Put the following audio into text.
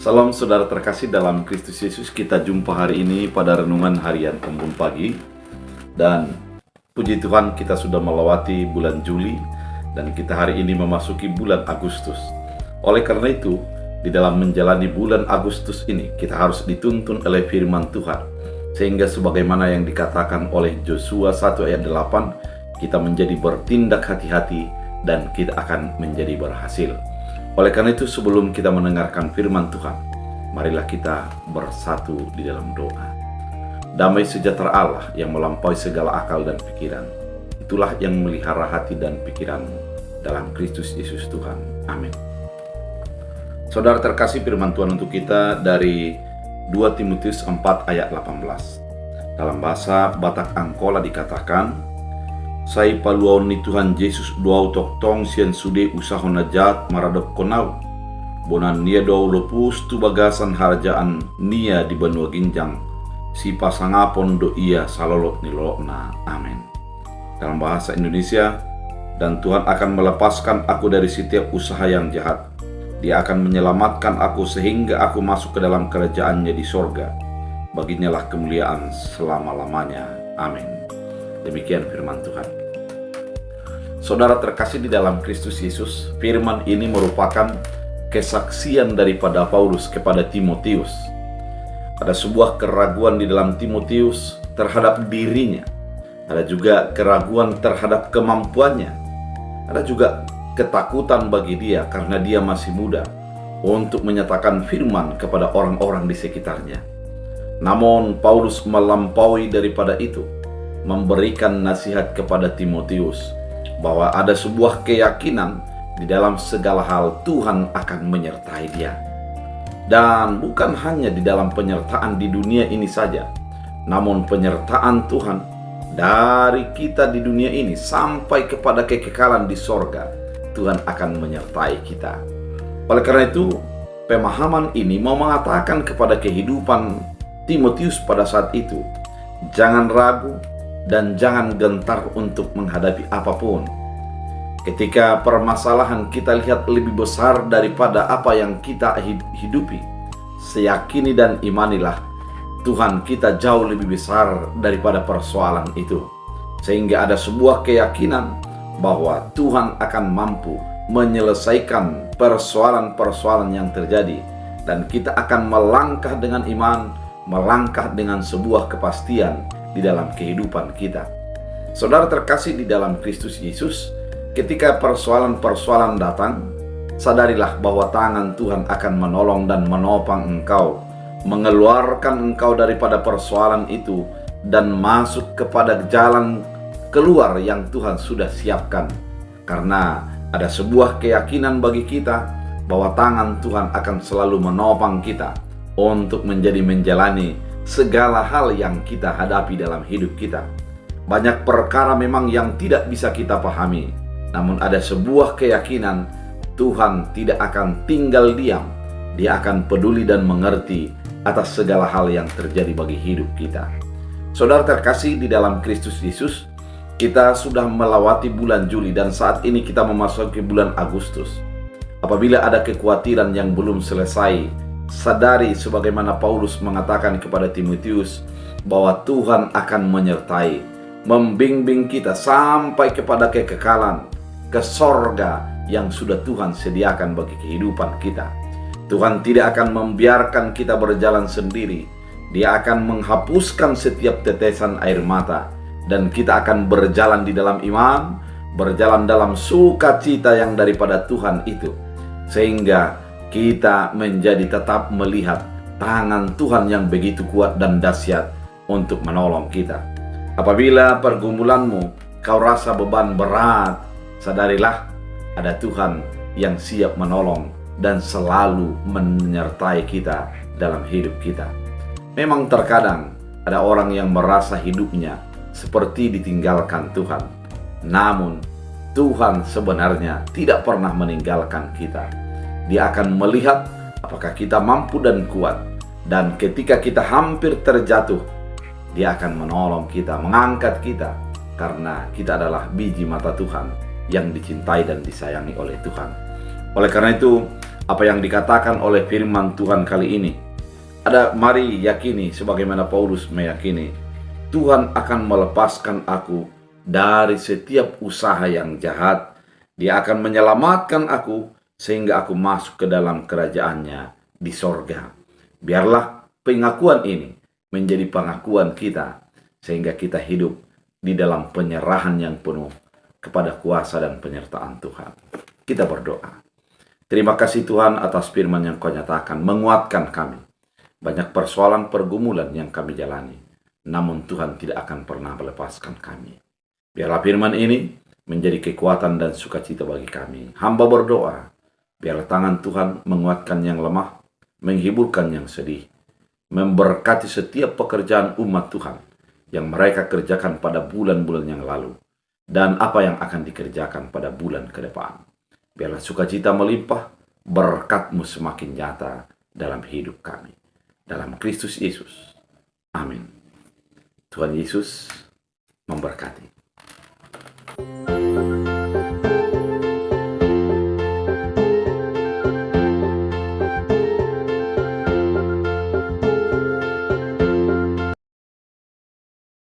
Salam saudara terkasih dalam Kristus Yesus. Kita jumpa hari ini pada renungan harian Embun Pagi. Dan puji Tuhan, kita sudah melewati bulan Juli dan kita hari ini memasuki bulan Agustus. Oleh karena itu, di dalam menjalani bulan Agustus ini, kita harus dituntun oleh firman Tuhan. Sehingga sebagaimana yang dikatakan oleh Yosua 1 ayat 8, kita menjadi bertindak hati-hati dan kita akan menjadi berhasil. Oleh karena itu, sebelum kita mendengarkan firman Tuhan, marilah kita bersatu di dalam doa. Damai sejahtera Allah yang melampaui segala akal dan pikiran, itulah yang melihara hati dan pikiranmu dalam Kristus Yesus Tuhan. Amin. Saudara terkasih, firman Tuhan untuk kita dari 2 Timotius 4 ayat 18. Dalam bahasa Batak Angkola dikatakan, Sai paluaon ni Tuhan Yesus doau tok tong sian sude usaho najat maradop konau. Bonan nia doau lopus tu bagasan harjaan nia di benua ginjang. Si pasangapon do ia salolot ni lolokna. Amin. Dalam bahasa Indonesia, dan Tuhan akan melepaskan aku dari setiap usaha yang jahat. Dia akan menyelamatkan aku sehingga aku masuk ke dalam kerajaannya di sorga. Baginya lah kemuliaan selama-lamanya. Amin. Demikian firman Tuhan. Saudara terkasih di dalam Kristus Yesus, firman ini merupakan kesaksian daripada Paulus kepada Timotius. Ada sebuah keraguan di dalam Timotius terhadap dirinya. Ada juga keraguan terhadap kemampuannya. Ada juga ketakutan bagi dia karena dia masih muda untuk menyatakan firman kepada orang-orang di sekitarnya. Namun Paulus melampaui daripada itu, memberikan nasihat kepada Timotius bahwa ada sebuah keyakinan di dalam segala hal Tuhan akan menyertai dia. Dan bukan hanya di dalam penyertaan di dunia ini saja, namun penyertaan Tuhan dari kita di dunia ini sampai kepada kekekalan di sorga. Tuhan akan menyertai kita. Oleh karena itu, pemahaman ini mau mengatakan kepada kehidupan Timotius pada saat itu, jangan ragu dan jangan gentar untuk menghadapi apapun. Ketika permasalahan kita lihat lebih besar daripada apa yang kita hidupi, seyakini dan imanilah Tuhan kita jauh lebih besar daripada persoalan itu. Sehingga ada sebuah keyakinan bahwa Tuhan akan mampu menyelesaikan persoalan-persoalan yang terjadi. Dan kita akan melangkah dengan iman, melangkah dengan sebuah kepastian di dalam kehidupan kita. Saudara terkasih di dalam Kristus Yesus, ketika persoalan-persoalan datang, sadarilah bahwa tangan Tuhan akan menolong dan menopang engkau, mengeluarkan engkau daripada persoalan itu dan masuk kepada jalan keluar yang Tuhan sudah siapkan. Karena ada sebuah keyakinan bagi kita bahwa tangan Tuhan akan selalu menopang kita untuk menjalani segala hal yang kita hadapi dalam hidup kita. Banyak perkara memang yang tidak bisa kita pahami, namun ada sebuah keyakinan Tuhan tidak akan tinggal diam. Dia akan peduli dan mengerti atas segala hal yang terjadi bagi hidup kita. Saudara terkasih di dalam Kristus Yesus, kita sudah melewati bulan Juli dan saat ini kita memasuki bulan Agustus. Apabila ada kekhawatiran yang belum selesai, sadari sebagaimana Paulus mengatakan kepada Timotius bahwa Tuhan akan menyertai, membimbing kita sampai kepada kekekalan, ke sorga yang sudah Tuhan sediakan bagi kehidupan kita. Tuhan tidak akan membiarkan kita berjalan sendiri. Dia akan menghapuskan setiap tetesan air mata dan kita akan berjalan di dalam iman, berjalan dalam sukacita yang daripada Tuhan itu, sehingga kita menjadi tetap melihat tangan Tuhan yang begitu kuat dan dahsyat untuk menolong kita. Apabila pergumulanmu kau rasa beban berat, sadarilah ada Tuhan yang siap menolong dan selalu menyertai kita dalam hidup kita. Memang terkadang ada orang yang merasa hidupnya seperti ditinggalkan Tuhan. Namun Tuhan sebenarnya tidak pernah meninggalkan kita. Dia akan melihat apakah kita mampu dan kuat. Dan ketika kita hampir terjatuh, Dia akan menolong kita, mengangkat kita. Karena kita adalah biji mata Tuhan yang dicintai dan disayangi oleh Tuhan. Oleh karena itu, apa yang dikatakan oleh firman Tuhan kali ini. Mari yakini sebagaimana Paulus meyakini, Tuhan akan melepaskan aku dari setiap usaha yang jahat. Dia akan menyelamatkan aku sehingga aku masuk ke dalam kerajaannya di sorga. Biarlah pengakuan ini menjadi pengakuan kita, sehingga kita hidup di dalam penyerahan yang penuh kepada kuasa dan penyertaan Tuhan. Kita berdoa. Terima kasih Tuhan atas firman yang Kau nyatakan, menguatkan kami. Banyak persoalan pergumulan yang kami jalani, namun Tuhan tidak akan pernah melepaskan kami. Biarlah firman ini menjadi kekuatan dan sukacita bagi kami. Hamba berdoa, biarlah tangan Tuhan menguatkan yang lemah, menghiburkan yang sedih, memberkati setiap pekerjaan umat Tuhan yang mereka kerjakan pada bulan-bulan yang lalu, dan apa yang akan dikerjakan pada bulan ke depan. Biarlah sukacita melimpah, berkat-Mu semakin nyata dalam hidup kami. Dalam Kristus Yesus. Amin. Tuhan Yesus memberkati.